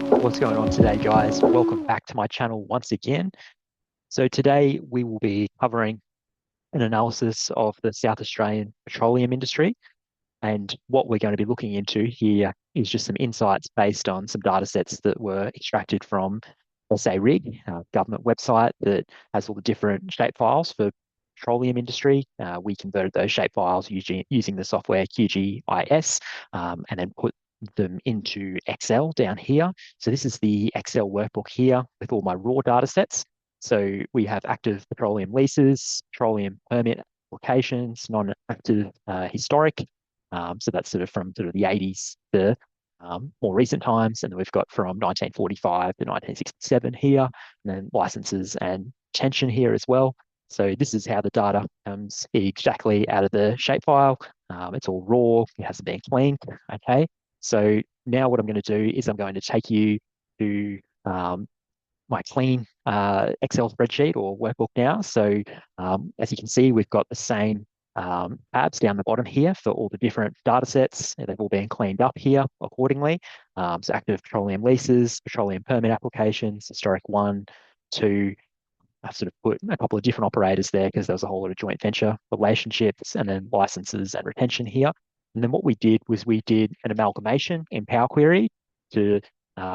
What's going on today, guys? Welcome back to my channel once again. So today we will be covering an analysis of the South Australian petroleum industry. And what we're going to be looking into here is just some insights based on some data sets that were extracted from SARIG, government website that has all the different shapefiles for petroleum industry. We converted those shapefiles using the software QGIS, and then put them into Excel down here. So this is the Excel workbook here with all my raw data sets. So we have active petroleum leases, petroleum permit applications, non-active historic. So that's sort of from sort of the 80s to more recent times. And then we've got from 1945 to 1967 here, and then licenses and retention here as well. So this is how the data comes exactly out of the shapefile. It's all raw, it hasn't been cleaned. Okay. So now what I'm going to do is I'm going to take you to my clean Excel spreadsheet or workbook now. So as you can see, we've got the same tabs down the bottom here for all the different data sets. They've all been cleaned up here accordingly. So active petroleum leases, petroleum permit applications, historic one, two. I've sort of put a couple of different operators there because there was a whole lot of joint venture relationships, and then licenses and retention here. And then what we did was we did an amalgamation in Power Query to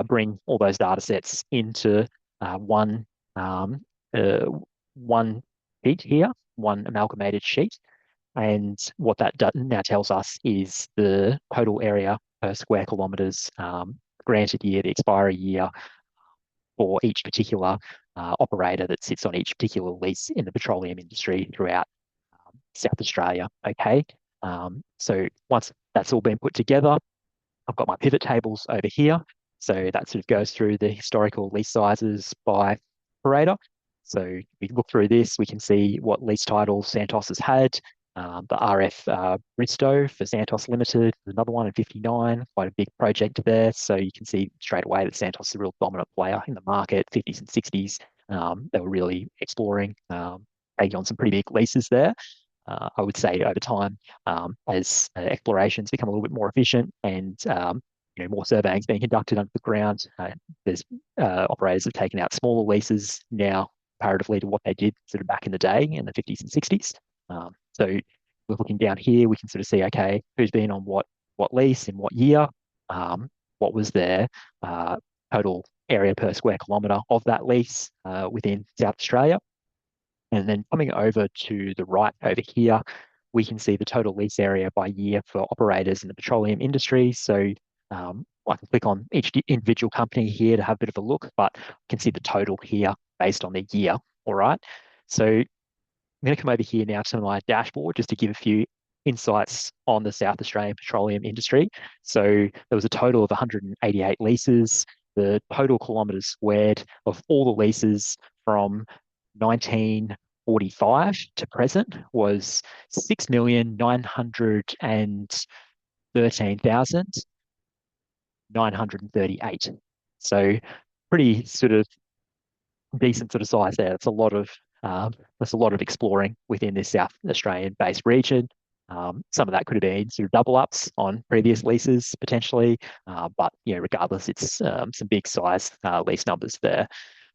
bring all those data sets into one um, uh, one sheet here, one amalgamated sheet. And what that now tells us is the total area per square kilometres, granted year, the expiry year for each particular operator that sits on each particular lease in the petroleum industry throughout South Australia. Okay. So once that's all been put together, I've got my pivot tables over here. So that sort of goes through the historical lease sizes by operator. So if we look through this, we can see what lease titles Santos has had. The RF Bristow for Santos Limited, another one in 59, quite a big project there. So you can see straight away that Santos is a real dominant player in the market, 50s and 60s. They were really exploring, taking on some pretty big leases there. I would say over time, as explorations become a little bit more efficient and more surveying is being conducted under the ground, there's operators have taken out smaller leases now comparatively to what they did sort of back in the day in the 50s and 60s. So we're looking down here, we can sort of see, okay, who's been on what lease in what year, what was their total area per square kilometre of that lease within South Australia. And then coming over to the right over here, we can see the total lease area by year for operators in the petroleum industry. So I can click on each individual company here to have a bit of a look, but I can see the total here based on the year. All right. So I'm going to come over here now to my dashboard just to give a few insights on the South Australian petroleum industry. So there was a total of 188 leases. The total kilometres squared of all the leases from 1945 to present was 6,913,938. So pretty sort of decent sort of size there. That's a lot of exploring within this South Australian based region. Some of that could have been sort of double ups on previous leases potentially, but regardless, it's some big size lease numbers there.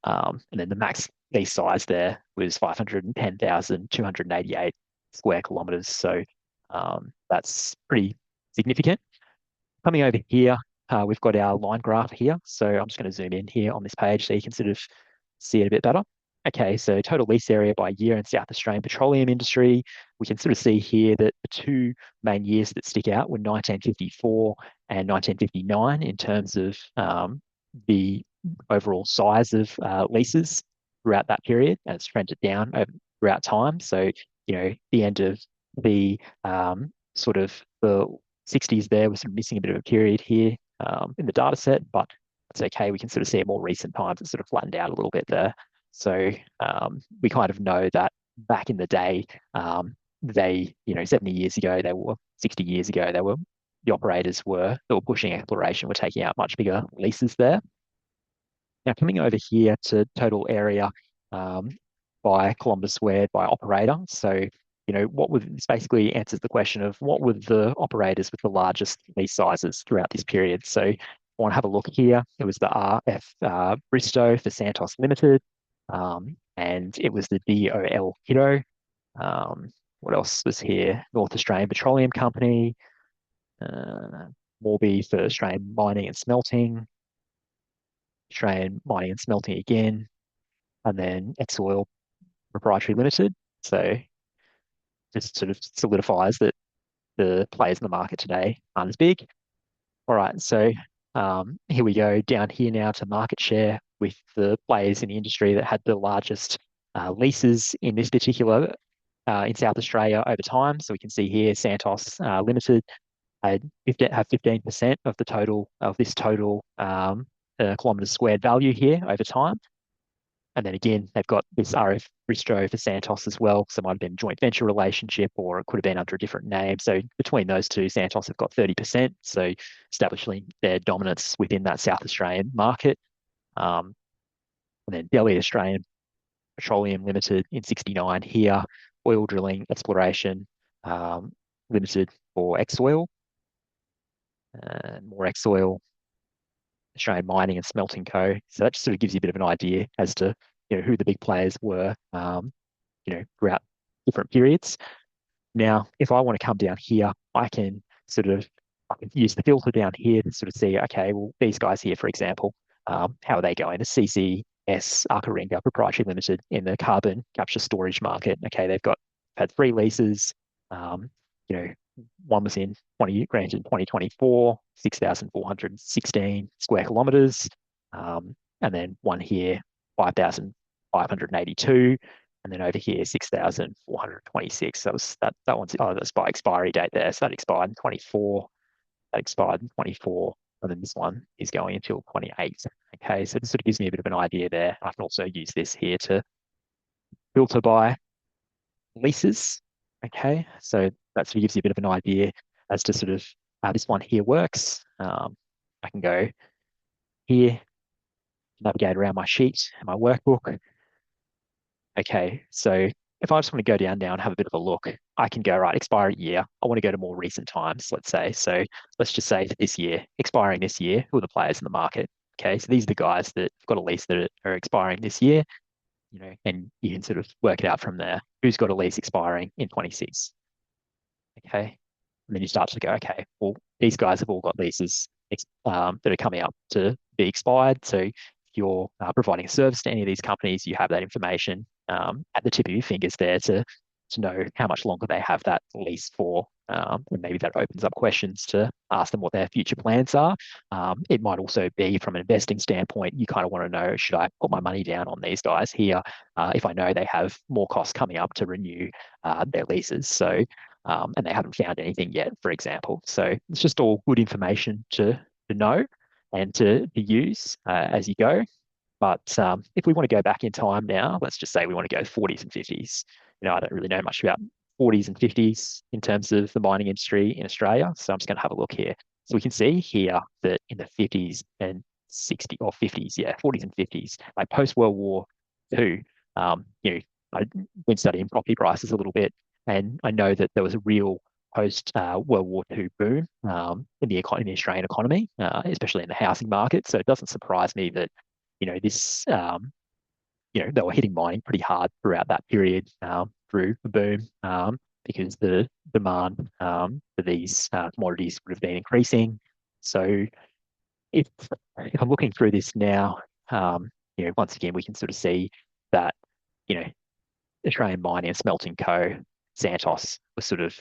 And then the max lease size there was 510,288 square kilometres. So that's pretty significant. Coming over here, we've got our line graph here. So I'm just going to zoom in here on this page so you can sort of see it a bit better. Okay, so total lease area by year in South Australian petroleum industry. We can sort of see here that the two main years that stick out were 1954 and 1959 in terms of the overall size of leases throughout that period, and it's trended down throughout time. So, the end of the sort of the 60s there was sort of missing a bit of a period here in the data set, but it's okay. We can sort of see in more recent times it's sort of flattened out a little bit there. So we kind of know that back in the day, 70 years ago, 60 years ago, the operators that were pushing exploration were taking out much bigger leases there. Now coming over here to total area by kilometre squared by operator. So, this basically answers the question of what were the operators with the largest lease sizes throughout this period. So want to have a look here, it was the RF Bristow for Santos Limited, and it was the DOL Kiddo. Um, what else was here? North Australian Petroleum Company, uh, Morby for Australian Mining and Smelting, Australian Mining and Smelting again, and then Exoil Proprietary Limited. So just sort of solidifies that the players in the market today aren't as big. All right, so here we go down here now to market share with the players in the industry that had the largest leases in this particular in South Australia over time. So we can see here Santos Limited have 15% of the total of this total kilometres squared value here over time. And then again, they've got this RF Bristow for Santos as well. So it might have been a joint venture relationship or it could have been under a different name. So between those two, Santos have got 30%. So establishing their dominance within that South Australian market. Um, and then Delhi Australian Petroleum Limited in 69 here, oil drilling exploration limited for Exoil, more Exoil, Australian Mining and Smelting Co. So that just sort of gives you a bit of an idea as to who the big players were throughout different periods. Now, if I want to come down here, I can use the filter down here to sort of see, okay, well, these guys here, for example, how are they going? The CCS Arkaringa Proprietary Limited in the carbon capture storage market. Okay, they've had 3 leases. Um, you know, one was in 2024, 6,416 square kilometers. And then one here, 5,582. And then over here, 6,426. That one's that's by expiry date there. So that expired in 24. That expired in 24. And then this one is going until 28. Okay, so this sort of gives me a bit of an idea there. I can also use this here to filter by leases. Okay, so that sort of gives you a bit of an idea as to sort of how this one here works. I can go here, navigate around my sheet and my workbook. Okay, so if I just want to go down now and have a bit of a look, I can go, right, expiry year. I want to go to more recent times, let's say. So let's just say this year, expiring this year, who are the players in the market? Okay, so these are the guys that have got a lease that are expiring this year, and you can sort of work it out from there. Who's got a lease expiring in 26? Okay. And then you start to go, okay, well, these guys have all got leases that are coming up to be expired. So if you're providing a service to any of these companies, you have that information at the tip of your fingers there to know how much longer they have that lease for. And maybe that opens up questions to ask them what their future plans are. It might also be from an investing standpoint, you kind of want to know, should I put my money down on these guys here if I know they have more costs coming up to renew their leases? So and they haven't found anything yet, for example. So it's just all good information to know and to use as you go. But if we want to go back in time now, let's just say we want to go 40s and 50s. I don't really know much about 40s and 50s in terms of the mining industry in Australia. So I'm just going to have a look here. So we can see here that in the 50s and 60 or 50s, yeah, 40s and 50s, like post World War II, I've been studying property prices a little bit, and I know that there was a real post World War II boom in the Australian economy, especially in the housing market. So it doesn't surprise me that this they were hitting mining pretty hard throughout that period through the boom because the demand for these commodities would have been increasing. So if if I'm looking through this now, once again we can sort of see that you know Australian Mining and Smelting Co. Santos were sort of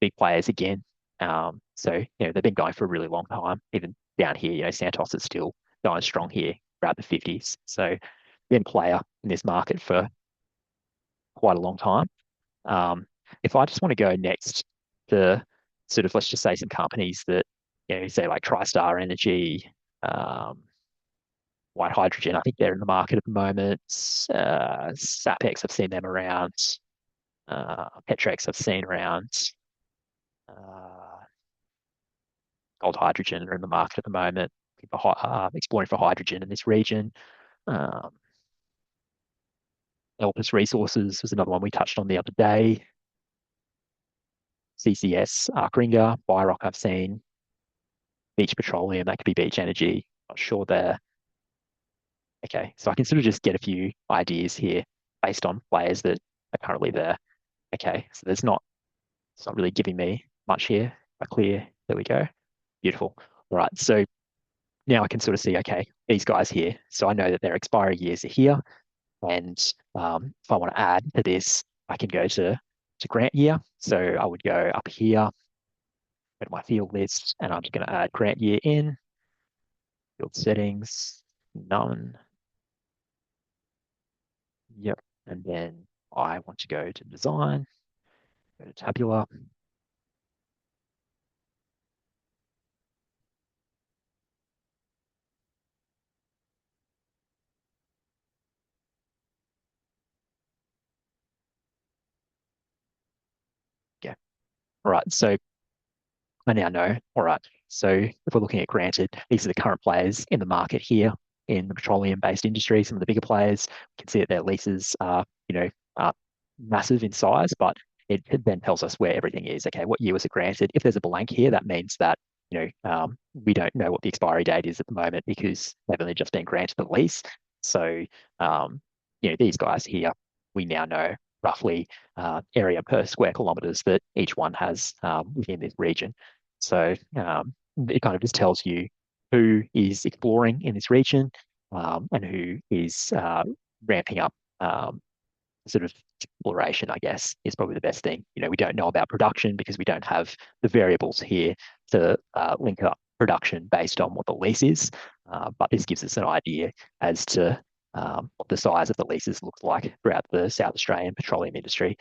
big players again. So they've been going for a really long time. Even down here, Santos is still going strong here throughout the 50s. So been a player in this market for quite a long time. Um, if I just want to go next to sort of, let's just say some companies that, say like TriStar Energy, White Hydrogen, I think they're in the market at the moment. Sapex, I've seen them around. Petrex, I've seen around. Uh, Gold Hydrogen are in the market at the moment. Exploring for hydrogen in this region. Um, Elpis Resources was another one we touched on the other day. CCS, Arkaringa, Byrock I've seen. Beach Petroleum, that could be Beach Energy. Not sure there. Okay, so I can sort of just get a few ideas here based on players that are currently there. Okay, so it's not really giving me much here. A clear, there we go. Beautiful. All right, so now I can sort of see, okay, these guys here. So I know that their expiry years are here. And if I want to add to this, I can go to grant year. So I would go up here, go to my field list, and I'm just going to add grant year in, field settings, none. Yep. And then I want to go to design, go to tabular. Yeah. All right. So I now know. All right. So if we're looking at granted, these are the current players in the market here in the petroleum-based industry. Some of the bigger players, we can see that their leases are, are massive in size, but it then tells us where everything is. Okay, what year was it granted? If there's a blank here, that means that we don't know what the expiry date is at the moment because they've only just been granted the lease. So um, these guys here, we now know roughly area per square kilometers that each one has within this region. So it kind of just tells you who is exploring in this region and who is ramping up sort of exploration, I guess, is probably the best thing. We don't know about production because we don't have the variables here to link up production based on what the lease is. But this gives us an idea as to what the size of the leases looks like throughout the South Australian petroleum industry.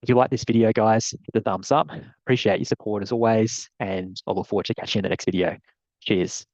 If you like this video, guys, hit the thumbs up. Appreciate your support as always, and I look forward to catching you in the next video. Cheers.